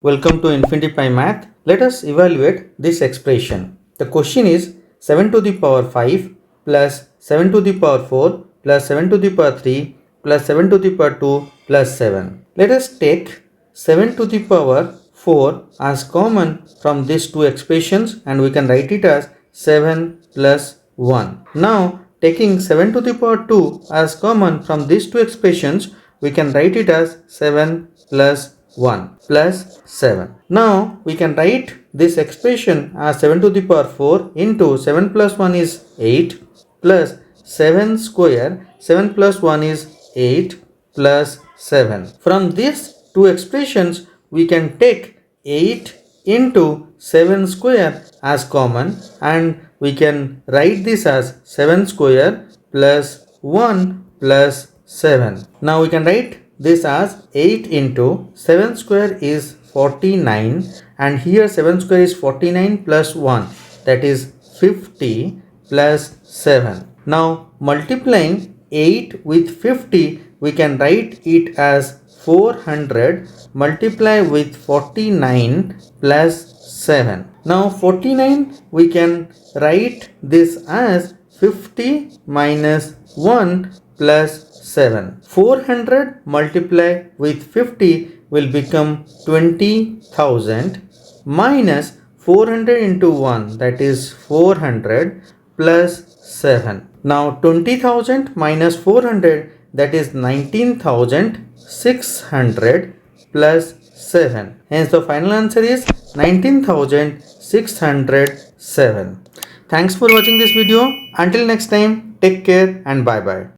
Welcome to Infinity Pi Math. Let us evaluate this expression. The question is 7 to the power 5 plus 7 to the power 4 plus 7 to the power 3 plus 7 to the power 2 plus 7. Let us take 7 to the power 4 as common from these two expressions and we can write it as 7 plus 1. Now taking 7 to the power 2 as common from these two expressions, we can write it as 7 plus 1 plus 7. Now we can write this expression as 7 to the power 4 into 7 plus 1 is 8 plus 7 square. 7 plus 1 is 8 plus 7. From these two expressions we can take 8 into 7 square as common and we can write this as 7 square plus 1 plus 7. Now we can write this as 8 into 7 square is 49 and here 7 square is 49 plus 1, that is 50 plus 7. Now multiplying 8 with 50, we can write it as 400 multiply with 49 plus 7. Now 49 we can write this as 50 minus 1 plus 7. 400 multiply with 50 will become 20,000 minus 400 into 1, that is 400 plus 7. Now 20,000 minus 400, that is 19,600 plus 7. Hence the final answer is 19,607. Thanks for watching this video. Until next time, take care and bye bye.